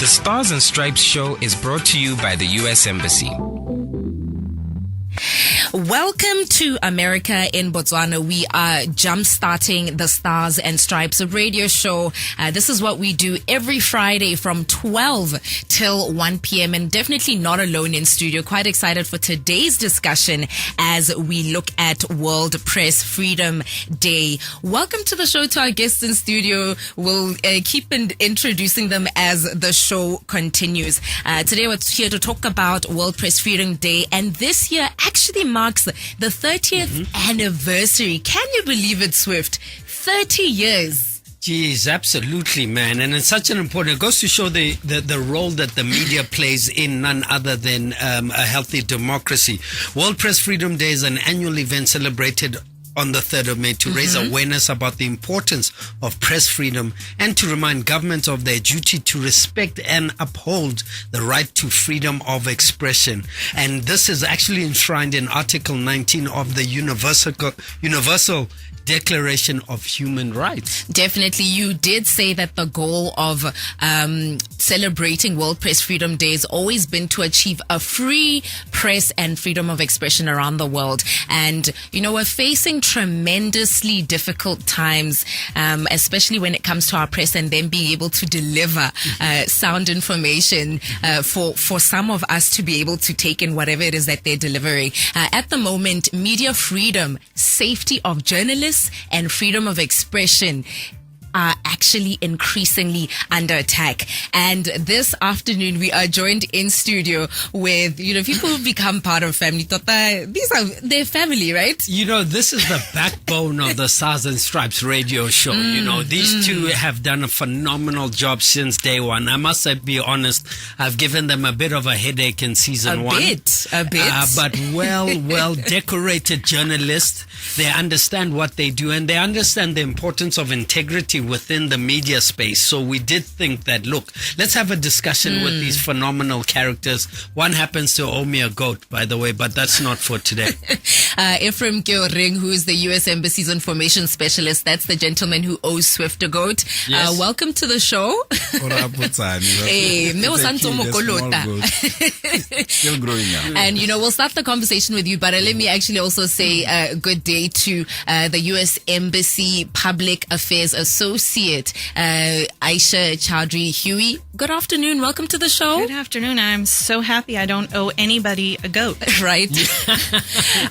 The Stars and Stripes show is brought to you by the U.S. Embassy. Welcome to America in Botswana. We are jump-starting the Stars and Stripes radio show. This is what we do every Friday from 12 till 1 p.m. and definitely not alone in studio. Quite excited for today's discussion as we look at World Press Freedom Day. Welcome to the show to our guests in studio. We'll keep introducing them as the show continues. Today we're here to talk about World Press Freedom Day, and this year actually marks the 30th anniversary. Can you believe it, Swift? 30 years. Geez, absolutely, man. And it's such an important, it goes to show the role that the media plays in none other than a healthy democracy. World Press Freedom Day is an annual event celebrated on the 3rd of May to raise awareness about the importance of press freedom and to remind governments of their duty to respect and uphold the right to freedom of expression. And this is actually enshrined in Article 19 of the Universal Declaration of Human Rights. Definitely. You did say that the goal of celebrating World Press Freedom Day has always been to achieve a free press and freedom of expression around the world. And, you know, we're facing tremendously difficult times, especially when it comes to our press and them being able to deliver sound information for some of us to be able to take in whatever it is that they're delivering. At the moment, media freedom, safety of journalists, and freedom of expression are actually increasingly under attack. And this afternoon, we are joined in studio with, you know, people who've become part of family. These are their family, right? You know, this is the backbone of the Stars and Stripes radio show. You know, these two have done a phenomenal job since day one. I must be honest, I've given them a bit of a headache in season one. A bit. But well decorated journalists. They understand what they do and they understand the importance of integrity within the media space. So we did think that, look, let's have a discussion with these phenomenal characters. One happens to owe me a goat, by the way, but that's not for today. Ephraim Kyoring, who is the U.S. Embassy's information specialist. That's the gentleman who owes Swift a goat. Yes. Welcome to the show. Still growing up. And, you know, we'll start the conversation with you, but let me actually also say good day to the U.S. Embassy Public Affairs Associate, Aisha Chowdhury Huey. Good afternoon. Welcome to the show. Good afternoon. I'm so happy I don't owe anybody a goat. Right.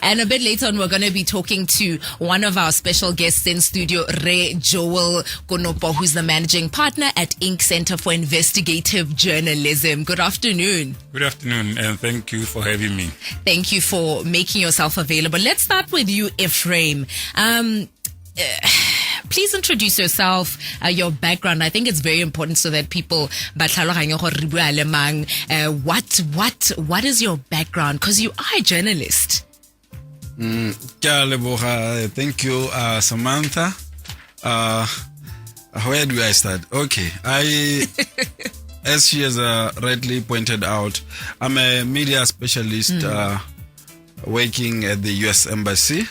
And a bit later on, we're going to be talking to one of our special guests in studio, Ray Joel Konopo, who's the managing partner at Inc. Center for Investigative Journalism. Good afternoon. Good afternoon, and thank you for having me. Thank you for making yourself available. Let's start with you, Ephraim. Please introduce yourself, your background. I think it's very important so that people what is your background? Because you are a journalist. Thank you, Samantha. Where do I start? Okay, as she has rightly pointed out, I'm a media specialist working at the U.S. Embassy.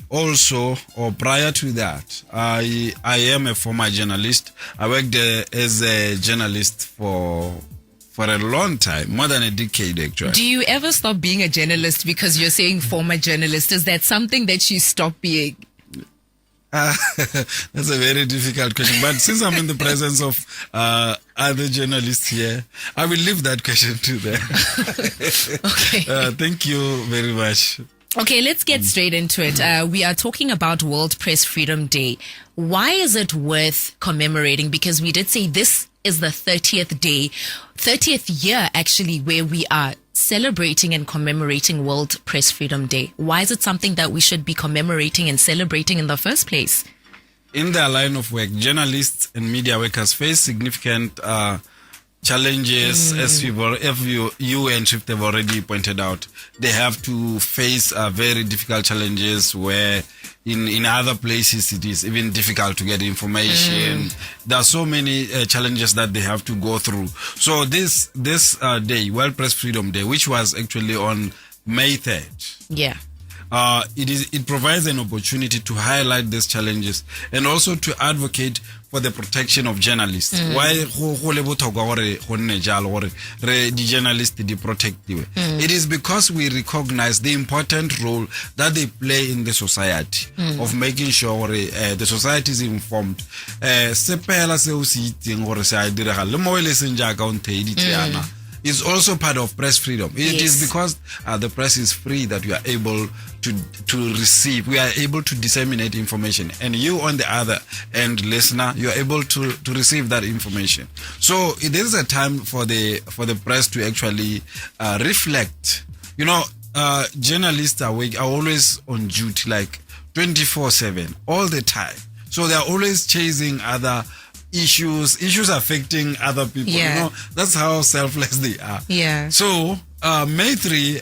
Also, or prior to that, I am a former journalist. I worked as a journalist for a long time, more than a decade actually. Do you ever stop being a journalist because you're saying former journalist? Is that something that you stop being? That's a very difficult question. But since I'm in the presence of other journalists here, I will leave that question to them. Okay. Thank you very much. Okay, let's get straight into it. We are talking about World Press Freedom Day. Why is it worth commemorating? Because we did say this is the 30th year actually where we are celebrating and commemorating World Press Freedom Day. Why is it something that we should be commemorating and celebrating in the first place? In their line of work, journalists and media workers face significant challenges, as you and Swift have already pointed out. They have to face very difficult challenges where in other places it is even difficult to get information. There are so many challenges that they have to go through. So this day, World Press Freedom Day, which was actually on May 3rd, it provides an opportunity to highlight these challenges and also to advocate for the protection of journalists. Why go le botlhokwa gore go nne jalo gore re di journalists di protectiwe? It is because we recognize the important role that they play in the society of making sure the society is informed. Sepela se o se itseng gore se a direga le mo le seng jaaka o ntheedi tsena is also part of press freedom. It is because the press is free that we are able to receive, we are able to disseminate information, and you on the other end, listener, you are able to receive that information. So it is a time for the press to actually reflect. You know, journalists are always on duty, like 24/7, all the time. So they are always chasing other issues affecting other people. You know, that's how selfless they are. So May 3,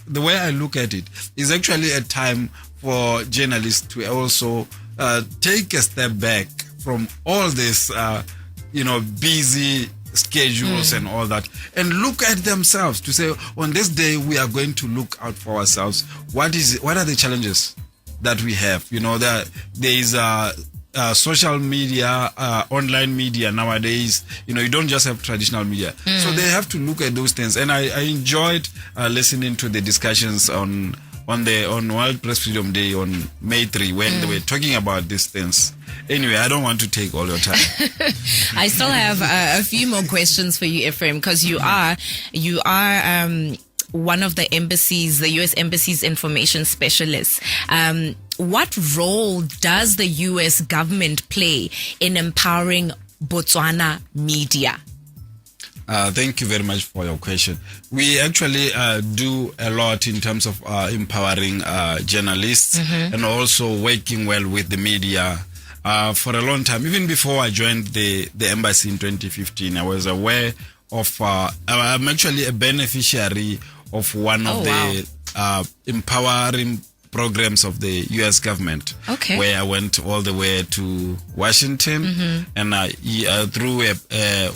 the way I look at it, is actually a time for journalists to also take a step back from all this busy schedules and all that, and look at themselves to say, on this day we are going to look out for ourselves. What are the challenges that we have? You know, there is social media, online media nowadays. You know, you don't just have traditional media. So they have to look at those things. And I enjoyed listening to the discussions on World Press Freedom Day on May 3 when they were talking about these things. Anyway, I don't want to take all your time. I still have a few more questions for you, Ephraim, because you are one of the U.S. Embassy's information specialists. What role does the U.S. government play in empowering Botswana media? Thank you very much for your question. We actually do a lot in terms of empowering journalists and also working well with the media. For a long time, even before I joined the embassy in 2015, I was aware of, I'm actually a beneficiary of one of the empowering programs of the U.S. government, where I went all the way to Washington, and through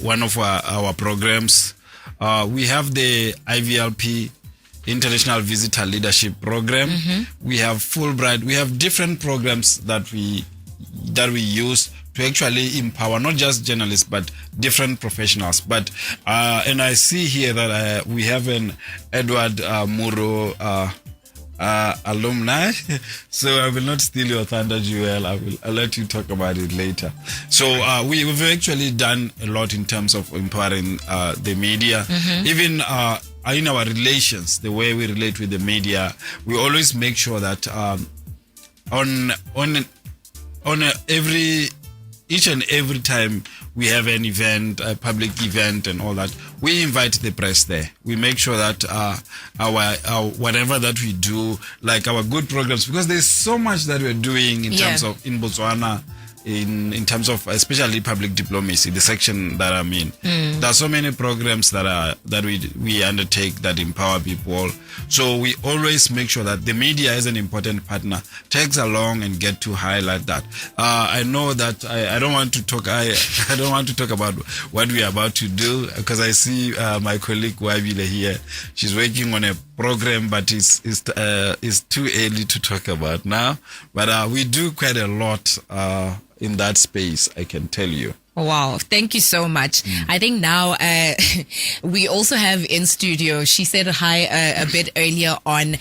one of our programs, we have the IVLP, International Visitor Leadership Program. We have Fulbright. We have different programs that we use to actually empower not just journalists but different professionals. But and I see here that we have an Edward Muro alumni, so I will not steal your thunder, Joel. I'll let you talk about it later. So we've actually done a lot in terms of empowering the media, even in our relations, the way we relate with the media. We always make sure that each and every time we have an event, a public event and all that, we invite the press there. We make sure that our whatever that we do, like our good programs, because there's so much that we're doing in terms of in Botswana, in terms of especially public diplomacy, the section that I'm in. There are so many programs that we undertake that empower people. So we always make sure that the media is an important partner, tags along and get to highlight that. I know that I don't want to talk. I don't want to talk about what we are about to do, because I see my colleague Wabile here. She's working on a program, but it's too early to talk about now. But we do quite a lot in that space, I can tell you. Wow, thank you so much. I think now we also have in studio, she said hi a bit earlier on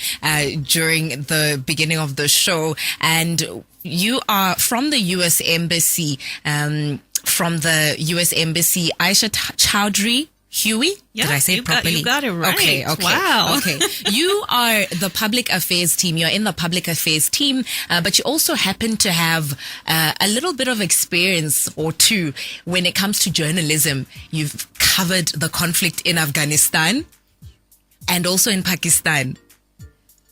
during the beginning of the show, and you are from the U.S. Embassy, Aisha Chowdhury Huey? Yeah, did I say it properly? You got it right. Okay. Wow. Okay. You are the public affairs team. You're in the public affairs team, but you also happen to have a little bit of experience or two when it comes to journalism. You've covered the conflict in Afghanistan and also in Pakistan.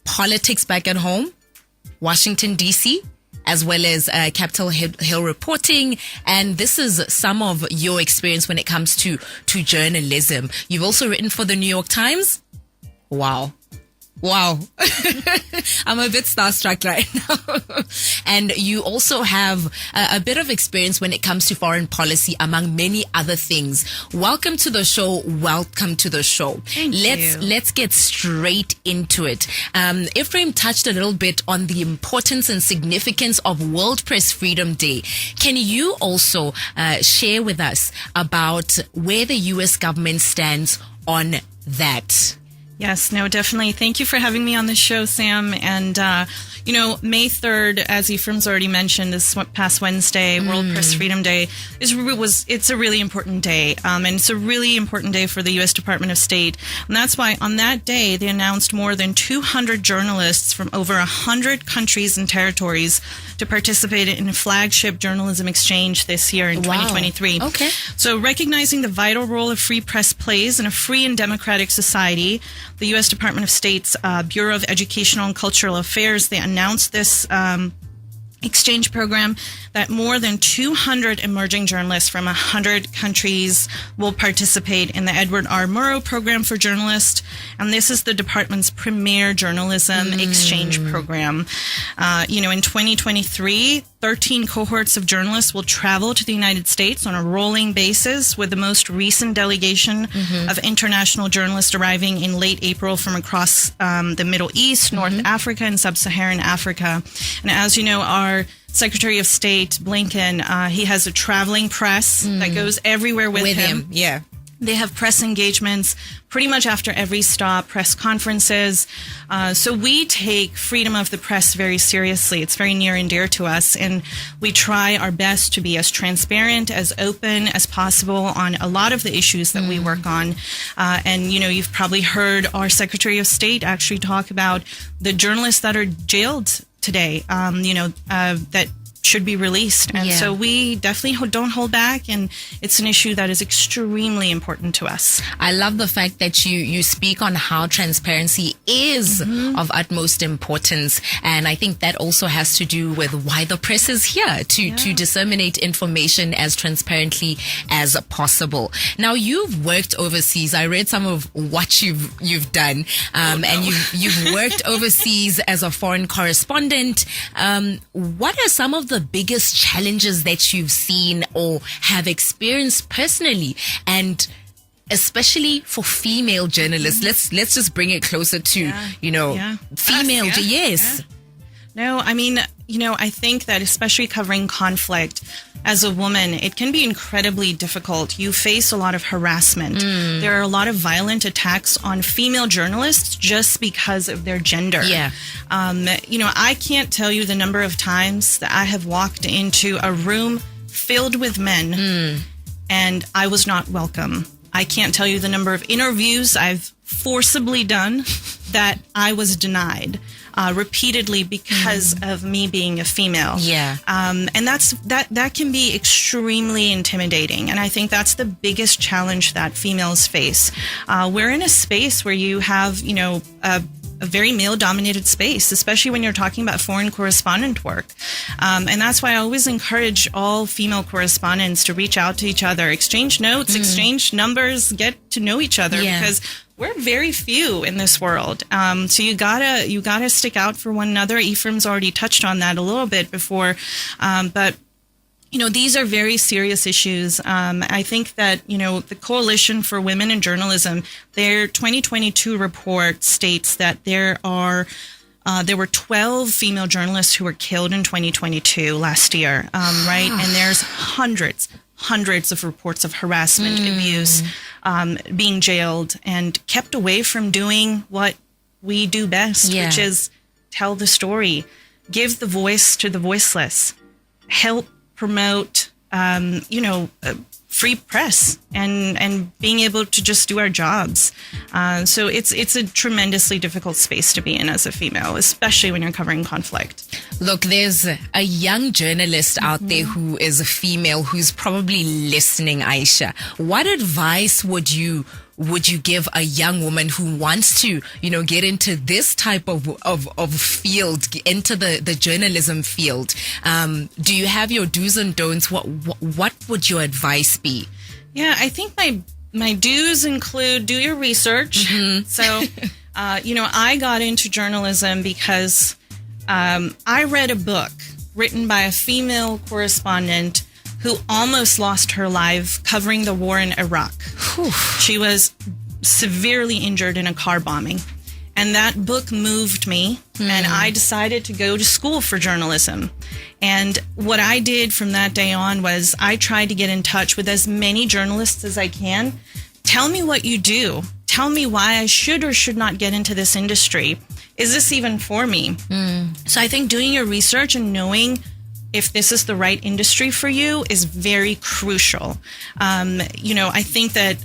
Politics back at home, Washington, D.C., as well as Capitol Hill reporting. And this is some of your experience when it comes to journalism. You've also written for the New York Times. Wow. Wow. I'm a bit starstruck right now. And you also have a bit of experience when it comes to foreign policy, among many other things. Welcome to the show. Welcome to the show. Thank you. Let's get straight into it. Ephraim touched a little bit on the importance and significance of World Press Freedom Day. Can you also share with us about where the U.S. government stands on that? Yes, no, definitely. Thank you for having me on the show, Sam. And, May 3rd, as Ephraim's already mentioned, this past Wednesday, World Press Freedom Day, it's a really important day. And it's a really important day for the U.S. Department of State. And that's why on that day, they announced more than 200 journalists from over 100 countries and territories to participate in a flagship journalism exchange this year in 2023. Okay. So recognizing the vital role of free press plays in a free and democratic society, the U.S. Department of State's Bureau of Educational and Cultural Affairs, they announced this exchange program that more than 200 emerging journalists from 100 countries will participate in the Edward R. Murrow Program for Journalists. And this is the department's premier journalism exchange program. In 2023, 13 cohorts of journalists will travel to the United States on a rolling basis, with the most recent delegation of international journalists arriving in late April from across the Middle East, North Africa, and Sub-Saharan Africa. And as you know, our Secretary of State, Blinken, he has a traveling press that goes everywhere with him. Yeah. They have press engagements pretty much after every stop, press conferences. So we take freedom of the press very seriously. It's very near and dear to us. And we try our best to be as transparent, as open as possible on a lot of the issues that we work on. And you've probably heard our Secretary of State actually talk about the journalists that are jailed today, that should be released. And so we definitely don't hold back, and it's an issue that is extremely important to us. I love the fact that you speak on how transparency is of utmost importance. And I think that also has to do with why the press is here, to disseminate information as transparently as possible. Now, you've worked overseas. I read some of what you've done. And you've worked overseas as a foreign correspondent. What are some of the biggest challenges that you've seen or have experienced personally, and especially for female journalists? Let's just bring it closer to female. Yes. No, I mean, I think that especially covering conflict as a woman, it can be incredibly difficult. You face a lot of harassment. There are a lot of violent attacks on female journalists just because of their gender. Yeah. I can't tell you the number of times that I have walked into a room filled with men and I was not welcome. I can't tell you the number of interviews I've forcibly done that I was denied repeatedly because of me being a female. Yeah. And that can be extremely intimidating. And I think that's the biggest challenge that females face. We're in a space where you have, a very male-dominated space, especially when you're talking about foreign correspondent work. And that's why I always encourage all female correspondents to reach out to each other, exchange notes, exchange numbers, get to know each other, because we're very few in this world. So you gotta stick out for one another. Ephraim's already touched on that a little bit before. But these are very serious issues. I think that, the Coalition for Women in Journalism, their 2022 report states that there were 12 female journalists who were killed in 2022 last year, right? And there's hundreds of reports of harassment, abuse, being jailed, and kept away from doing what we do best, which is tell the story, give the voice to the voiceless, help promote, free press and being able to just do our jobs. So it's a tremendously difficult space to be in as a female, especially when you're covering conflict. Look, there's a young journalist out there who is a female who's probably listening, Aisha. What advice would you give a young woman who wants to, get into this type of field, into the journalism field? Do you have your do's and don'ts? What would your advice be? Yeah, I think my do's include do your research. So I got into journalism because I read a book written by a female correspondent who almost lost her life covering the war in Iraq. Whew. She was severely injured in a car bombing. And that book moved me, and I decided to go to school for journalism. And what I did from that day on was I tried to get in touch with as many journalists as I can. Tell me what you do. Tell me why I should or should not get into this industry. Is this even for me? So I think doing your research and knowing if this is the right industry for you is very crucial. I think that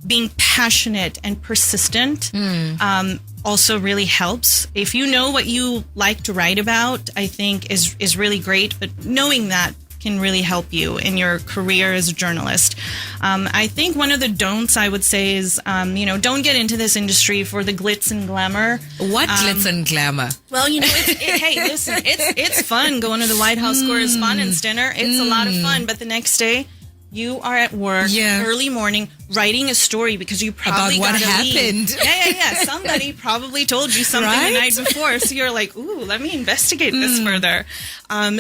being passionate and persistent also really helps. If you know what you like to write about, I think is really great. But knowing that can really help you in your career as a journalist. I think one of the don'ts I would say is, don't get into this industry for the glitz and glamour. What glitz and glamour? Well, hey, listen, it's fun going to the White House Correspondents' Dinner. It's a lot of fun, but the next day, you are at work early morning writing a story because you probably about what happened. Yeah. Somebody probably told you something the night before. So you're like, ooh, let me investigate this further. I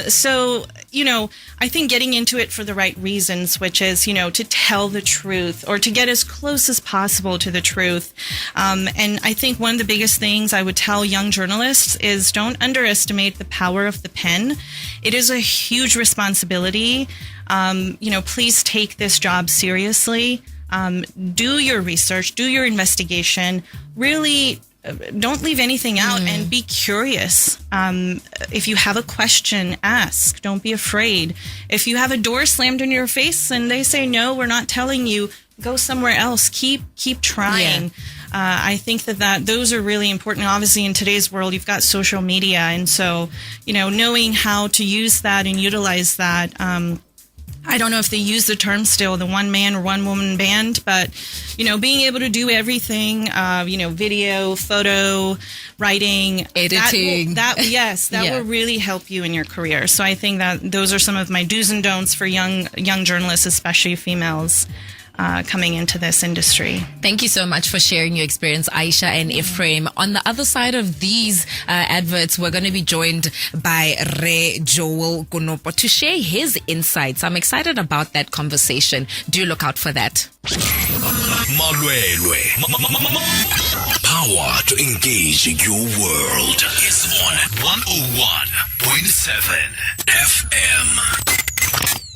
think getting into it for the right reasons, which is, to tell the truth or to get as close as possible to the truth. And I think one of the biggest things I would tell young journalists is don't underestimate the power of the pen. It is a huge responsibility. Please take this job seriously. Do your research, do your investigation. Really, don't leave anything out and be curious. If you have a question, ask. Don't be afraid. If you have a door slammed in your face and they say, no, we're not telling you, go somewhere else. Keep trying. I think that those are really important. Obviously, in today's world, you've got social media. And so, knowing how to use that and utilize that, I don't know if they use the term still, the one man or one woman band, but, being able to do everything, video, photo, writing, editing. That will really help you in your career. So I think that those are some of my do's and don'ts for young journalists, especially females, coming into this industry. Thank you so much for sharing your experience, Aisha and Ephraim. On the other side of these adverts, we're going to be joined by Re Joel Kunopo to share his insights. I'm excited about that conversation. Do look out for that. Malwelwe. Power to engage your world is on 101.7 FM.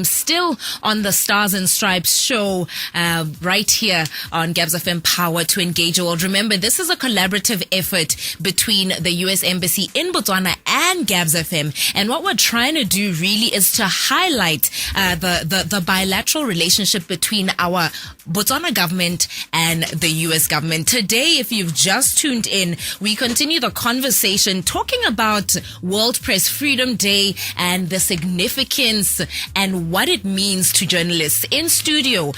Still on the Stars and Stripes show, right here on Gabs FM, Power to Engage Your World. Remember, this is a collaborative effort between the U.S. Embassy in Botswana and Gabs FM. And what we're trying to do really is to highlight the bilateral relationship between our Botswana government and the U.S. government. Today, if you've just tuned in, we continue the conversation talking about World Press Freedom Day and the significance and what it means to journalists. In studio,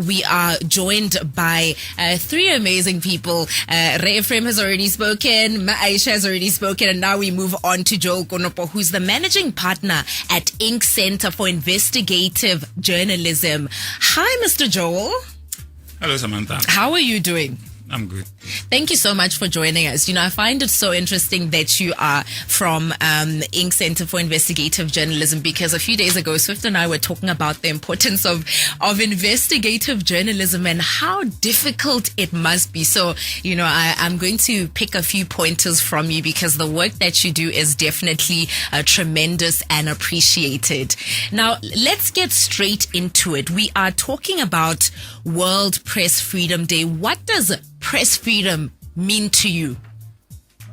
we are joined by three amazing people. Ray Ephraim has already spoken, Aisha has already spoken, and now we move on to Joel Konopo, who's the managing partner at Inc. Center for Investigative Journalism. Hi, Mr. Joel. Hello, Samantha. How are you doing? I'm good. Thank you so much for joining us. I find it so interesting that you are from Inc. Center for Investigative Journalism, because a few days ago, Swift and I were talking about the importance of investigative journalism and how difficult it must be. So, I'm going to pick a few pointers from you because the work that you do is definitely tremendous and appreciated. Now, let's get straight into it. We are talking about World Press Freedom Day. What does press freedom mean to you?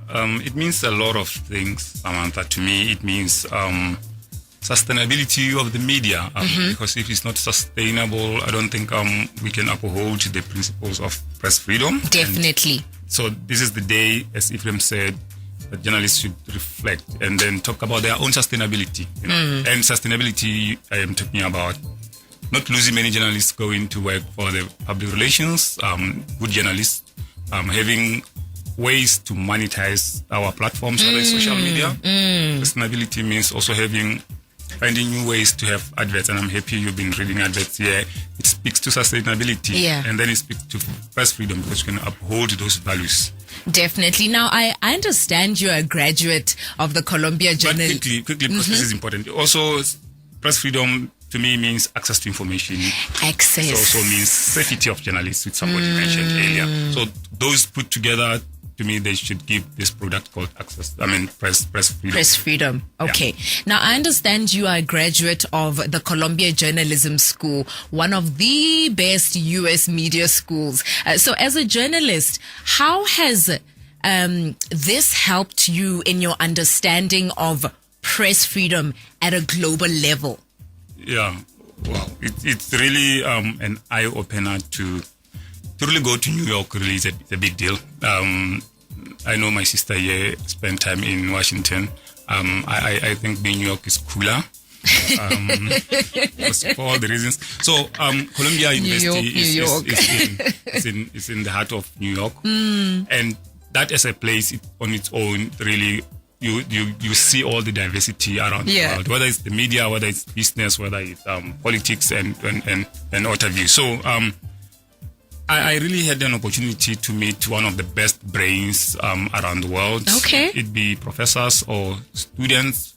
It means a lot of things, Samantha. To me, it means sustainability of the media. Because if it's not sustainable, I don't think we can uphold the principles of press freedom. Definitely. And so this is the day, as Ephraim said, that journalists should reflect and then talk about their own sustainability. And sustainability, I am talking about not losing many journalists going to work for the public relations, good journalists, having ways to monetize our platforms, whether it's social media. Sustainability means also having finding new ways to have adverts, and I'm happy you've been reading adverts here. It speaks to sustainability, and then it speaks to press freedom because you can uphold those values. Definitely. Now, I understand you're a graduate of the Columbia Journal. But quickly, because this is important. Also, press freedom to me means access to information. Access. It also means safety of journalists, which somebody mentioned earlier. So those put together, to me, they should give this product called press freedom. Press freedom. Okay. Yeah. Now, I understand you are a graduate of the Columbia Journalism School, one of the best U.S. media schools. So as a journalist, how has this helped you in your understanding of press freedom at a global level? Yeah. Wow. It's really an eye-opener to really go to New York. Really is a big deal. I know my sister here spent time in Washington. I think being New York is cooler. For all the reasons. So Columbia University is in the heart of New York. And that as a place on its own, really, you see all the diversity around the world, whether it's the media, whether it's business, whether it's politics and what have you. So I really had an opportunity to meet one of the best brains around the world. Okay. It be professors or students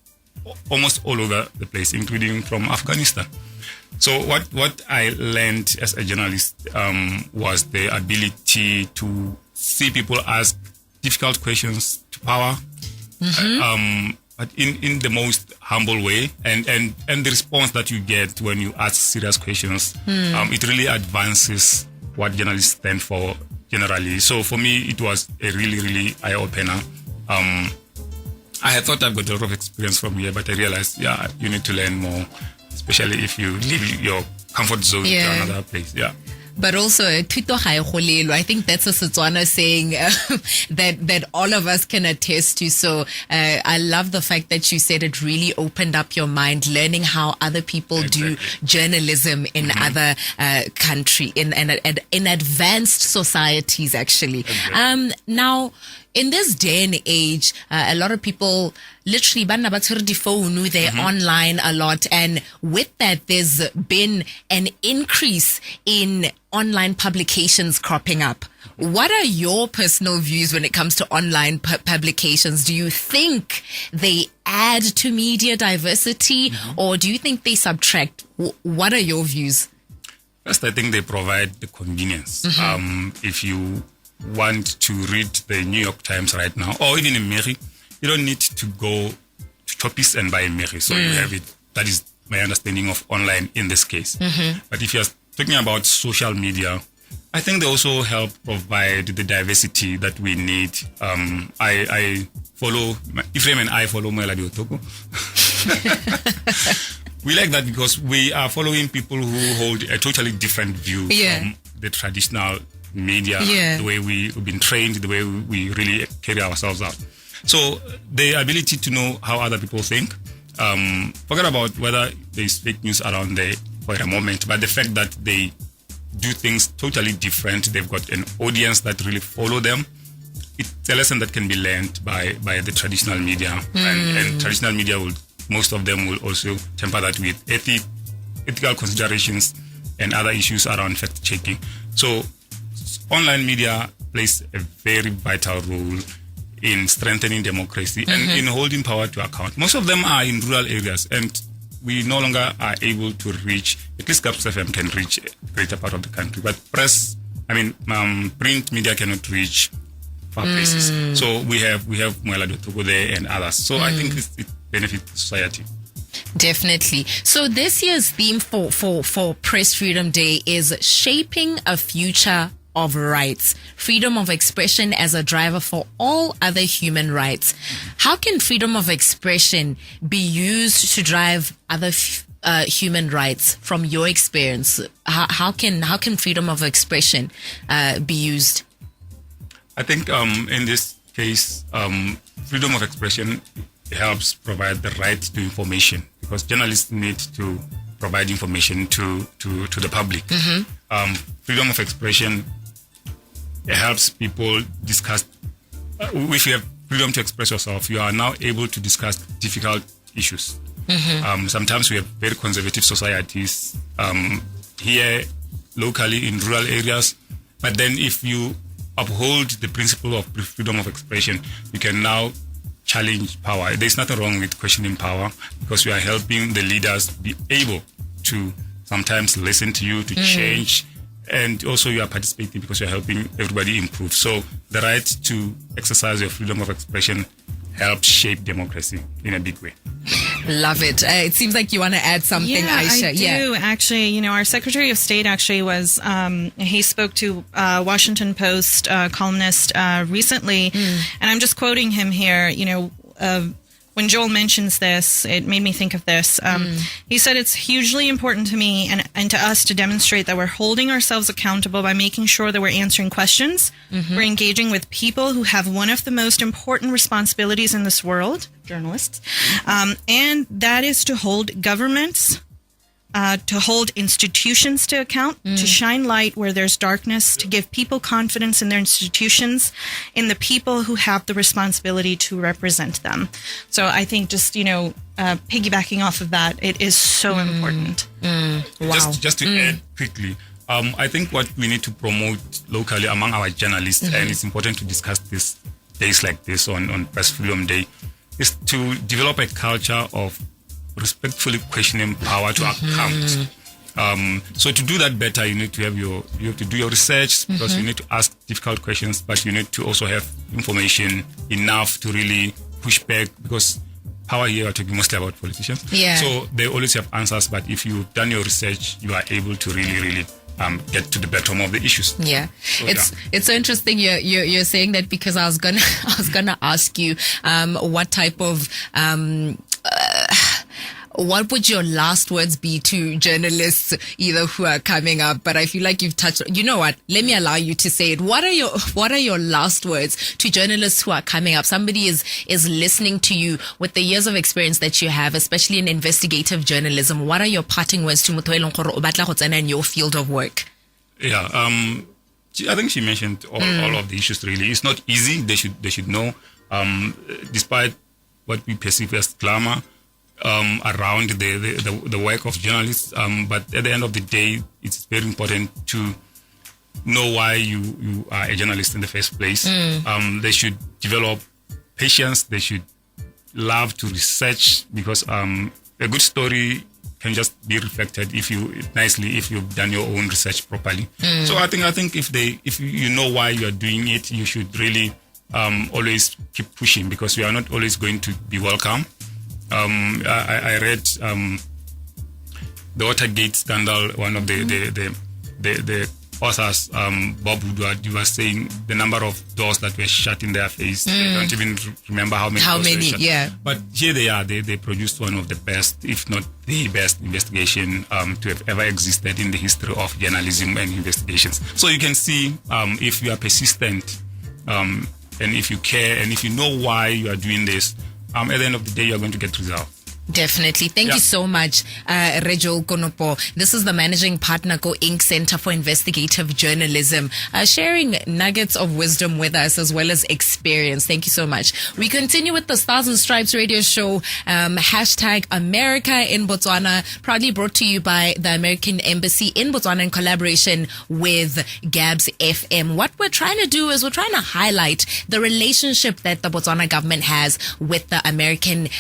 almost all over the place, including from Afghanistan. So what I learned as a journalist was the ability to see people ask difficult questions to power, but in the most humble way, and the response that you get when you ask serious questions, it really advances what journalists stand for generally. So for me, it was a really, really eye-opener. I had thought I've got a lot of experience from here, but I realized, you need to learn more, especially if you leave your comfort zone to another place. Yeah. But also, I think that's a Setswana saying that all of us can attest to. So I love the fact that you said it really opened up your mind, learning how other people do journalism in other country, in advanced societies, actually. Now, in this day and age, a lot of people literally they're online a lot, and with that there's been an increase in online publications cropping up. What are your personal views when it comes to online publications? Do you think they add to media diversity, or do you think they subtract? What are your views? First, I think they provide the convenience. If you want to read the New York Times right now, or even a Mary, you don't need to go to Choppies and buy a Mary. So you have it. That is my understanding of online in this case. But if you're talking about social media, I think they also help provide the diversity that we need. I follow, Ephraim and I follow Melody Otoko. We like that because we are following people who hold a totally different view from the traditional media, the way we've been trained, the way we really carry ourselves out. So the ability to know how other people think, forget about whether there's fake news around there for a moment, but the fact that they do things totally different, they've got an audience that really follow them. It's a lesson that can be learned by the traditional media, and traditional media most of them will also temper that with ethical considerations and other issues around fact checking. So online media plays a very vital role in strengthening democracy and in holding power to account. Most of them are in rural areas, and we no longer are able to reach, at least Caps FM can reach a greater part of the country, but print media cannot reach far places. So we have Mwela Dotogo there and others. So I think it benefits society. Definitely. So this year's theme for Press Freedom Day is shaping a future of rights, freedom of expression as a driver for all other human rights. How can freedom of expression be used to drive other human rights from your experience? How can freedom of expression be used? I think in this case, freedom of expression helps provide the right to information, because journalists need to provide information to the public. Freedom of expression helps people discuss. If you have freedom to express yourself, you are now able to discuss difficult issues. Sometimes we have very conservative societies here locally in rural areas. But then if you uphold the principle of freedom of expression, you can now challenge power. There's nothing wrong with questioning power, because you are helping the leaders be able to sometimes listen to you, to change, and also you are participating because you're helping everybody improve. So the right to exercise your freedom of expression helps shape democracy in a big way. Love it. It seems like you want to add something, Aisha. I do. Actually, our Secretary of State actually was, he spoke to Washington Post columnist recently, and I'm just quoting him here, when Joel mentions this, it made me think of this. He said, "It's hugely important to me and to us to demonstrate that we're holding ourselves accountable by making sure that we're answering questions. We're engaging with people who have one of the most important responsibilities in this world, journalists, and that is to hold governments, to hold institutions to account, to shine light where there's darkness, to give people confidence in their institutions, in the people who have the responsibility to represent them." So I think just, piggybacking off of that, it is so important. Wow. Just to add quickly, I think what we need to promote locally among our journalists, and it's important to discuss this days like this on Press Freedom Day, is to develop a culture of respectfully questioning power to account. So to do that better, you have to do your research, because you need to ask difficult questions, but you need to also have information enough to really push back, because power here, we're talking mostly about politicians. Yeah. So they always have answers, but if you've done your research, you are able to really get to the bottom of the issues. Yeah, it's so interesting. You're saying that, because I was gonna ask you what type of what would your last words be to journalists, either who are coming up? But I feel like you've touched. You know what? Let me allow you to say it. What are your last words to journalists who are coming up? Somebody is listening to you with the years of experience that you have, especially in investigative journalism. What are your parting words to motho e leng gore o batla go tsena in your field of work? Yeah, I think she mentioned all of the issues. Really, it's not easy. They should know. Despite what we perceive as glamour around the work of journalists, but at the end of the day, it's very important to know why you are a journalist in the first place. They should develop patience. They should love to research, because a good story can just be reflected if you've done your own research properly. So I think if you know why you are doing it, you should really always keep pushing, because we are not always going to be welcome. I read the Watergate scandal. One of the authors, Bob Woodward, he was saying the number of doors that were shut in their face. They don't even remember how many. Were shut. Yeah. But here they are. They produced one of the best, if not the best, investigation to have ever existed in the history of journalism and investigations. So you can see, if you are persistent, and if you care, and if you know why you are doing this, at the end of the day, you're going to get results. Definitely. Thank you so much, Rejol Konopo. This is the managing partner, Go Inc. Center for Investigative Journalism, sharing nuggets of wisdom with us as well as experience. Thank you so much. We continue with the Stars and Stripes radio show, hashtag America in Botswana, proudly brought to you by the American Embassy in Botswana in collaboration with Gabs FM. What we're trying to do is we're trying to highlight the relationship that the Botswana government has with the American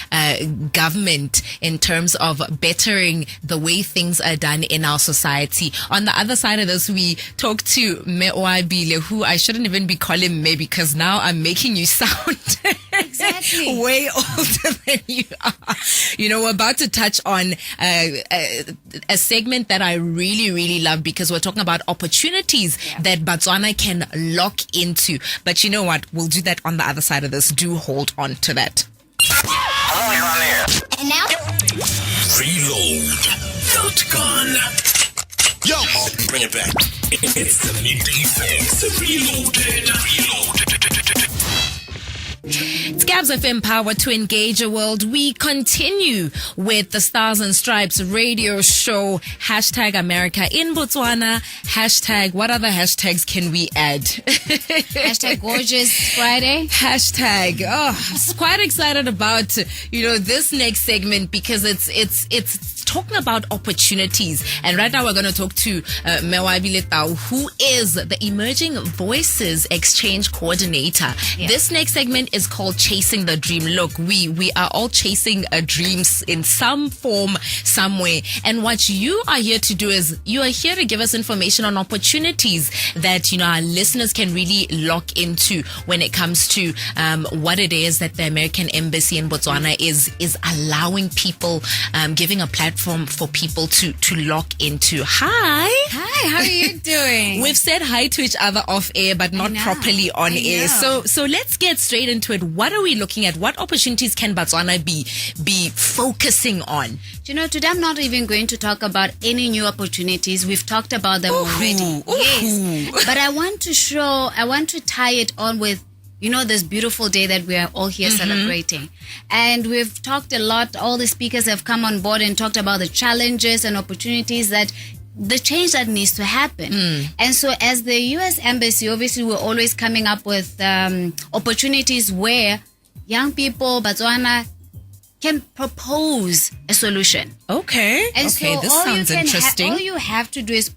government in terms of bettering the way things are done in our society. On the other side of this, we talked to Me Oabile, who I shouldn't even be calling Me, because now I'm making you sound exactly way older than you are. We're about to touch on a segment that I really, really love, because we're talking about opportunities that Botswana can lock into. But you know what? We'll do that on the other side of this. Do hold on to that. Hello, you're on air. And now, Reload. Gun. Yo, bring it back. It's the midday fix. Reloaded. It's Gabs FM Power to Engage a World. We continue with the Stars and Stripes radio show. Hashtag America in Botswana. Hashtag, what other hashtags can we add? Hashtag Gorgeous Friday. Hashtag, I'm quite excited about, this next segment because it's talking about opportunities. And right now we're going to talk to Mewabile Tau, who is the Emerging Voices Exchange Coordinator. Yeah. This next segment is called Chasing the Dream. Look, we are all chasing a dream in some form, some way. And what you are here to do is you are here to give us information on opportunities that, our listeners can really lock into when it comes to what it is that the American Embassy in Botswana is allowing people, giving a platform for people to lock into. Hi, how are you doing? We've said hi to each other off air, but not properly on air. So let's get straight into it. What are we looking at? What opportunities can Botswana be focusing on? Today I'm not even going to talk about any new opportunities. We've talked about them already. Yes. But I want to tie it on with this beautiful day that we are all here celebrating. And we've talked a lot. All the speakers have come on board and talked about the challenges and opportunities the change that needs to happen. And so as the U.S. Embassy, obviously we're always coming up with opportunities where young people, Botswana, can propose a solution. Okay. And okay, so this sounds interesting. all you have to do is,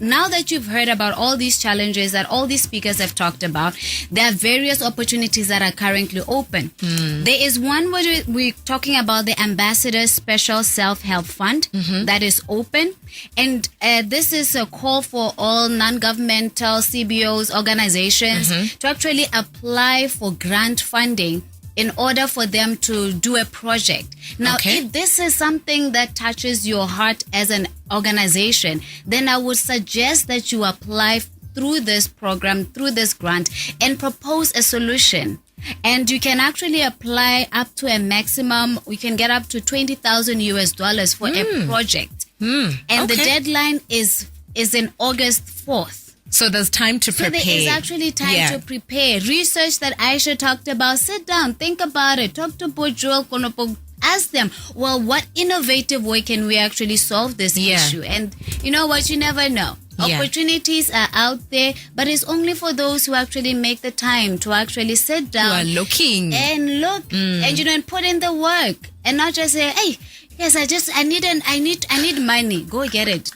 now that you've heard about all these challenges that all these speakers have talked about, there are various opportunities that are currently open. There is one where we're talking about the Ambassador's Special Self-Help Fund that is open. And this is a call for all non-governmental CBOs, organizations to actually apply for grant funding in order for them to do a project. Now, if this is something that touches your heart as an organization, then I would suggest that you apply through this program, through this grant, and propose a solution. And you can actually apply up to a maximum, we can get up to $20,000 for a project. And the deadline is in August 4th. So there's time to prepare. So there is actually time to prepare. Research that Aisha talked about. Sit down, think about it. Talk to Bojo, ask them, well, what innovative way can we actually solve this issue? And you know what? You never know. Opportunities are out there, but it's only for those who actually make the time to actually sit down. Who are looking. And look. And, and put in the work. And not just say, hey, yes, I need money. Go get it.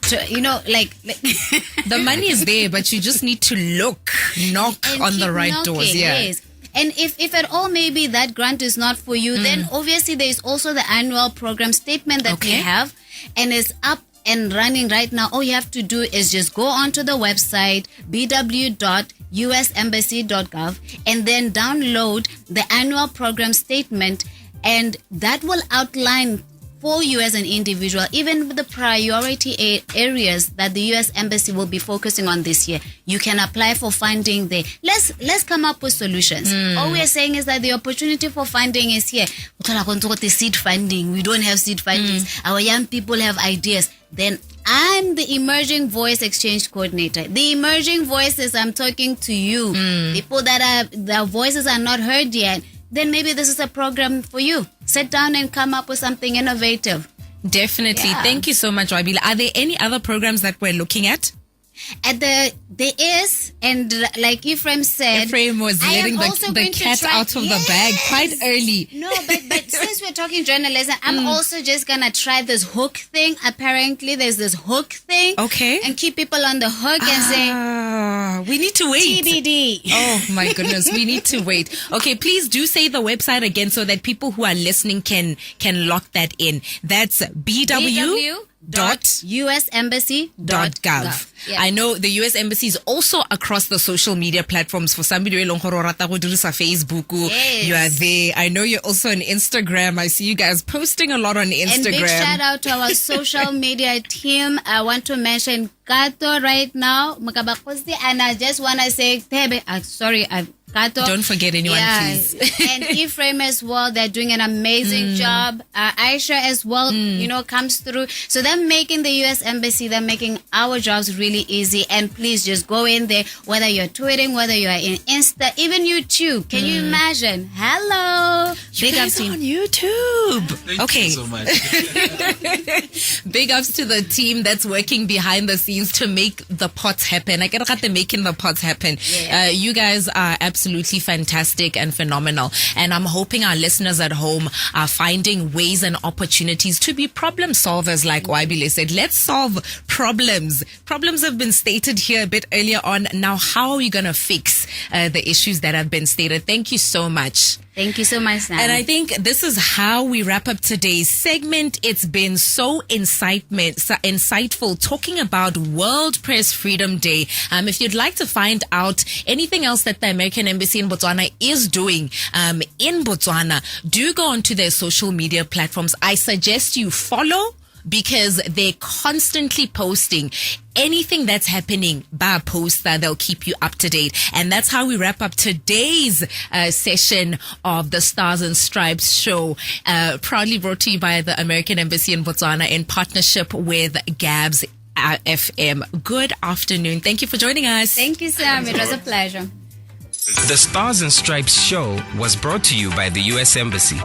The money is there, but you just need to knock and on the keep right knocking, doors. Yes. And if at all maybe that grant is not for you, then obviously there is also the annual program statement that we have, and it's up and running right now. All you have to do is just go onto the website bw.usembassy.gov and then download the annual program statement, and that will outline for you as an individual, even with the priority areas that the U.S. Embassy will be focusing on this year. You can apply for funding there. Let's come up with solutions. All we are saying is that the opportunity for funding is here. Seed funding. We don't have seed funding. Our young people have ideas. Then I'm the Emerging Voice Exchange Coordinator. The Emerging Voices, I'm talking to you. People their voices are not heard yet. Then maybe this is a program for you. Sit down and come up with something innovative. Definitely. Yeah. Thank you so much, Wabila. Are there any other programs that we're looking at? There is, and like Ephraim said, Ephraim was letting the cat out of the bag quite early. No, but since we're talking journalism, I'm also just gonna try this hook thing. Apparently, there's this hook thing. Okay. And keep people on the hook and say, we need to wait. TBD. Oh my goodness, we need to wait. Okay, please do say the website again so that people who are listening can lock that in. That's bw.usembassy.gov. Yeah. I know the US Embassy is also across the social media platforms. For somebody who Facebook, you are there. I know you're also on Instagram. I see you guys posting a lot on Instagram. And big shout out to our social media team. I want to mention Kato right now, Makabakosi, and I just want to say, Kato. Don't forget anyone, please. And Ephraim as well. They're doing an amazing job. Aisha as well, comes through. So they're making the U.S. Embassy, they're making our jobs really easy. And please just go in there, whether you're tweeting, whether you're in Insta, even YouTube. Can you imagine? Hello. Big ups on YouTube. Thank you so much. Big ups to the team that's working behind the scenes to make the pots happen. I get they're making the pots happen. Yeah. You guys are absolutely fantastic and phenomenal. And I'm hoping our listeners at home are finding ways and opportunities to be problem solvers, like Wybile said. Let's solve problems. Problems have been stated here a bit earlier on. Now, how are we going to fix the issues that have been stated? Thank you so much. Thank you so much, Sam. And I think this is how we wrap up today's segment. It's been so insightful talking about World Press Freedom Day. If you'd like to find out anything else that the American Embassy in Botswana is doing in Botswana, do go onto their social media platforms. I suggest you follow, because they're constantly posting anything that's happening. By a poster, they'll keep you up to date. And that's how we wrap up today's session of the Stars and Stripes show, proudly brought to you by the American Embassy in Botswana in partnership with Gabs FM. Good afternoon. Thank you for joining us. Thank you, Sam. It was a pleasure. The Stars and Stripes show was brought to you by the U.S. Embassy.